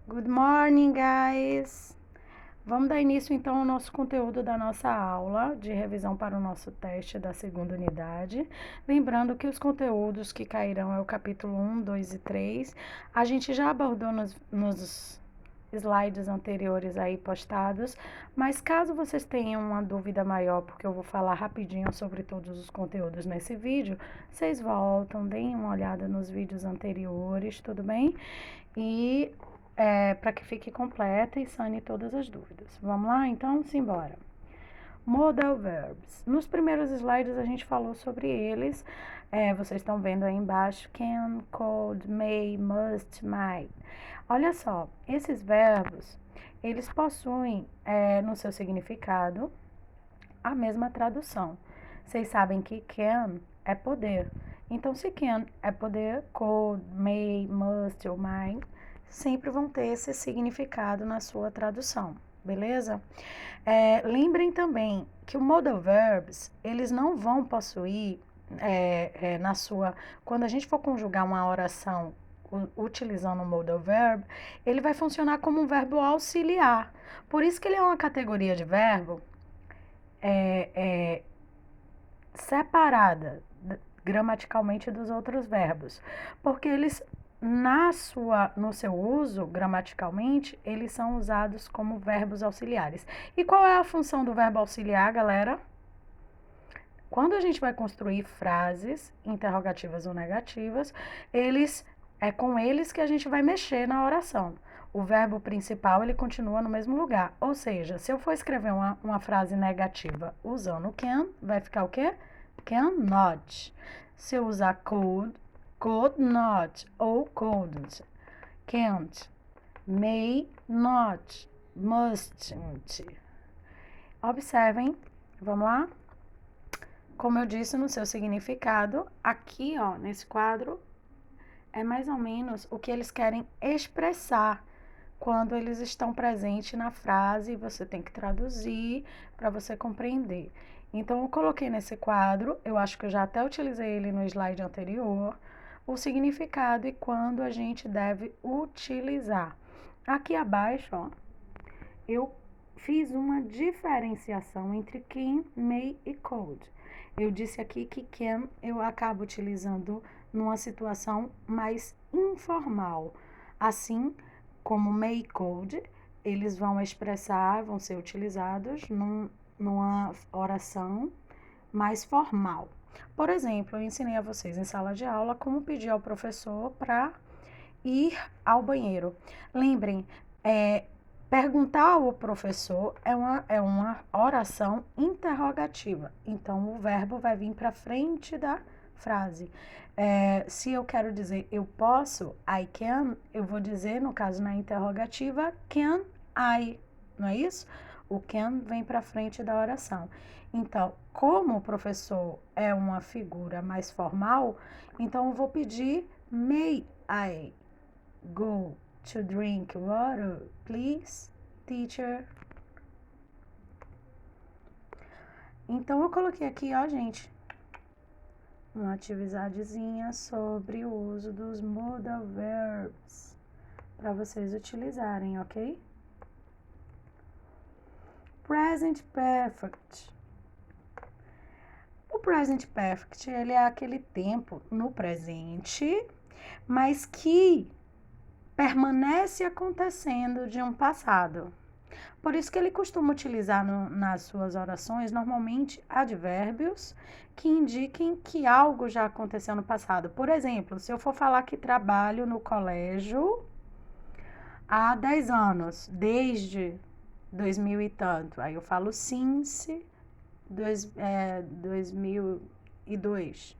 Good morning, guys! Vamos dar início então ao nosso conteúdo da nossa aula de revisão para o nosso teste da segunda unidade. Lembrando que os conteúdos que cairão é o capítulo 1, 2 e 3. A gente já abordou nos slides anteriores aí postados, mas caso vocês tenham uma dúvida maior, porque eu vou falar rapidinho sobre todos os conteúdos nesse vídeo, vocês voltam, deem uma olhada nos vídeos anteriores, tudo bem? E para que fique completa e sane todas as dúvidas. Vamos lá? Então, simbora. Modal verbs. Nos primeiros slides a gente falou sobre eles. Vocês estão vendo aí embaixo: can, could, may, must, might. Olha só, esses verbos, eles possuem no seu significado a mesma tradução. Vocês sabem que can é poder. Então, se can é poder, could, may, must ou might sempre vão ter esse significado na sua tradução, beleza? Lembrem também que o modal verbs, eles não vão possuir quando a gente for conjugar uma oração utilizando o modal verb, ele vai funcionar como um verbo auxiliar. Por isso que ele é uma categoria de verbo separada gramaticalmente dos outros verbos, porque eles no seu uso gramaticalmente, eles são usados como verbos auxiliares. E qual é a função do verbo auxiliar, galera? Quando a gente vai construir frases interrogativas ou negativas, é com eles que a gente vai mexer na oração. O verbo principal, ele continua no mesmo lugar. Ou seja, se eu for escrever uma frase negativa usando can, vai ficar o quê? Cannot. Se eu usar could not ou couldn't. Can't. May not. Mustn't. Observem. Vamos lá? Como eu disse no seu significado, aqui, ó, nesse quadro, é mais ou menos o que eles querem expressar quando eles estão presentes na frase, você tem que traduzir para você compreender. Então, eu coloquei nesse quadro, eu acho que eu já até utilizei ele no slide anterior, o significado e quando a gente deve utilizar. Aqui abaixo, ó, eu fiz uma diferenciação entre can, may e could. Eu disse aqui que can eu acabo utilizando numa situação mais informal. Assim como may e could, eles vão ser utilizados numa oração mais formal. Por exemplo, eu ensinei a vocês em sala de aula como pedir ao professor para ir ao banheiro. Lembrem, perguntar ao professor é uma oração interrogativa. Então, o verbo vai vir para frente da frase. Se eu quero dizer eu posso, I can, eu vou dizer, no caso na interrogativa, can I, não é isso? O can vem para frente da oração. Então, como o professor é uma figura mais formal, então eu vou pedir may I go to drink water, please, teacher. Então, eu coloquei aqui, ó, gente, uma atividadezinha sobre o uso dos modal verbs para vocês utilizarem, ok? Present Perfect. O Present Perfect, ele é aquele tempo no presente, mas que permanece acontecendo de um passado. Por isso que ele costuma utilizar nas suas orações, normalmente, advérbios que indiquem que algo já aconteceu no passado. Por exemplo, se eu for falar que trabalho no colégio há 10 anos, desde 2000 e tanto, aí eu falo since 2002.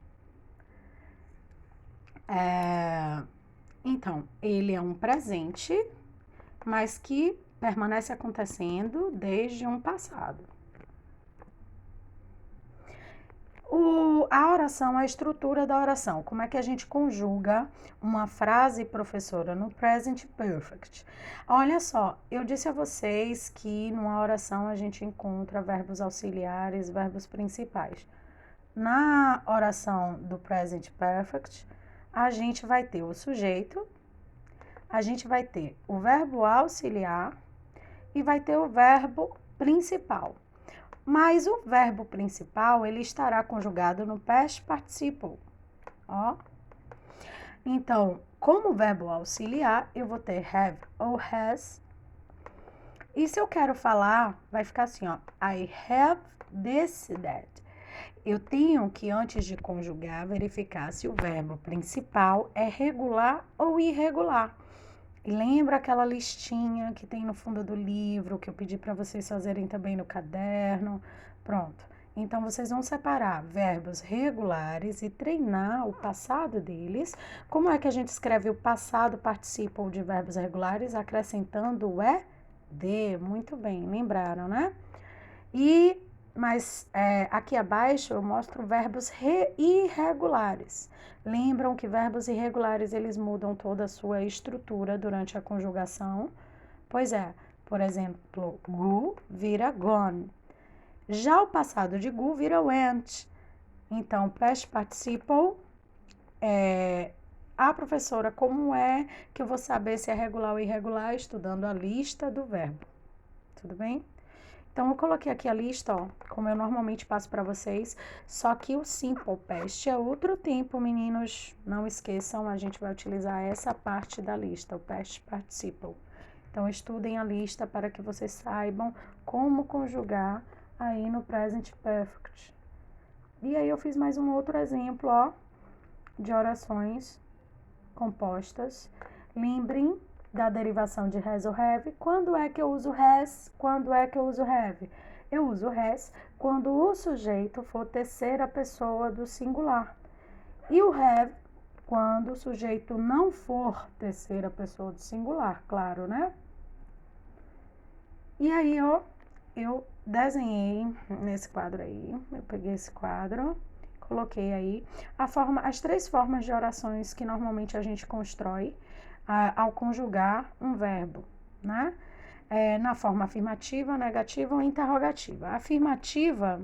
Então, ele é um presente, mas que permanece acontecendo desde um passado. A oração, a estrutura da oração. Como é que a gente conjuga uma frase, professora, no present perfect? Olha só, eu disse a vocês que numa oração a gente encontra verbos auxiliares, verbos principais. Na oração do present perfect, a gente vai ter o sujeito, a gente vai ter o verbo auxiliar e vai ter o verbo principal. Mas o verbo principal, ele estará conjugado no past participle, ó. Então, como verbo auxiliar, eu vou ter have ou has. E se eu quero falar, vai ficar assim, ó. I have this, that. Eu tenho que, antes de conjugar, verificar se o verbo principal é regular ou irregular. Lembra aquela listinha que tem no fundo do livro, que eu pedi para vocês fazerem também no caderno? Pronto. Então, vocês vão separar verbos regulares e treinar o passado deles. Como é que a gente escreve o passado participle de verbos regulares? Acrescentando o ED. Muito bem, lembraram, né? Mas aqui abaixo eu mostro verbos irregulares. Lembram que verbos irregulares, eles mudam toda a sua estrutura durante a conjugação? Pois é, por exemplo, go vira gone. Já o passado de go vira went. Então, past participle, professora, como é que eu vou saber se é regular ou irregular? Estudando a lista do verbo. Tudo bem? Então, eu coloquei aqui a lista, ó, como eu normalmente passo para vocês, só que o simple past é outro tempo, meninos. Não esqueçam, a gente vai utilizar essa parte da lista, o past participle. Então, estudem a lista para que vocês saibam como conjugar aí no present perfect. E aí, eu fiz mais um outro exemplo, ó, de orações compostas. Lembrem da derivação de has ou have. Quando é que eu uso has? Quando é que eu uso have? Eu uso has quando o sujeito for terceira pessoa do singular. E o have quando o sujeito não for terceira pessoa do singular, claro, né? E aí, ó, eu desenhei nesse quadro aí, eu peguei esse quadro, coloquei aí as três formas de orações que normalmente a gente constrói ao conjugar um verbo, né? Na forma afirmativa, negativa ou interrogativa. A afirmativa,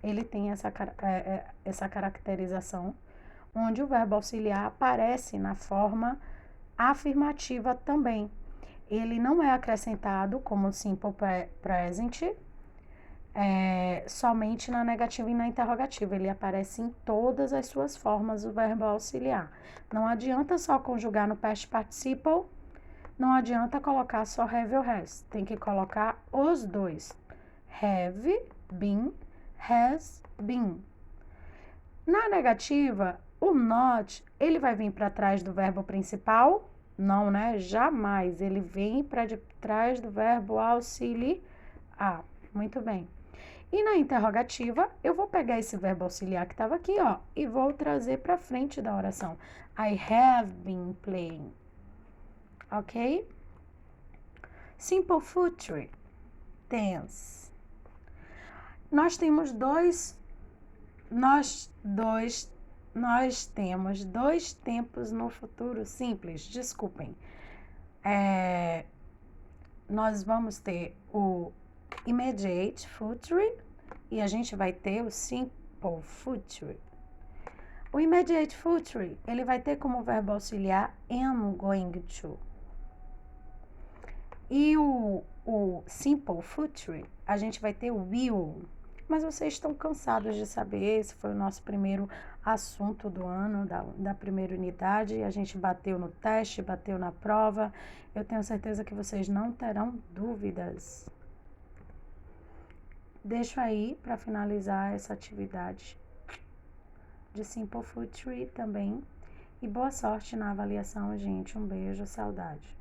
ele tem essa caracterização, onde o verbo auxiliar aparece na forma afirmativa também. Ele não é acrescentado como simple present, somente na negativa e na interrogativa. Ele aparece em todas as suas formas, o verbo auxiliar. Não adianta só conjugar no past participle, não adianta colocar só have ou has. Tem que colocar os dois. Have been, has been. Na negativa, o not, ele vai vir para trás do verbo principal? Não, né? Jamais. Ele vem para trás do verbo auxiliar. Muito bem. E na interrogativa, eu vou pegar esse verbo auxiliar que estava aqui, ó, e vou trazer para frente da oração. I have been playing. Ok? Simple future tense. Nós temos dois tempos no futuro simples. Desculpem. Nós vamos ter o immediate future e a gente vai ter o simple future. O immediate future, ele vai ter como verbo auxiliar am going to. E o simple future, a gente vai ter o will. Mas vocês estão cansados de saber, esse foi o nosso primeiro assunto do ano, da primeira unidade. A gente bateu no teste, bateu na prova. Eu tenho certeza que vocês não terão dúvidas. Deixo aí para finalizar essa atividade de Simple Future também. E boa sorte na avaliação, gente. Um beijo, saudade.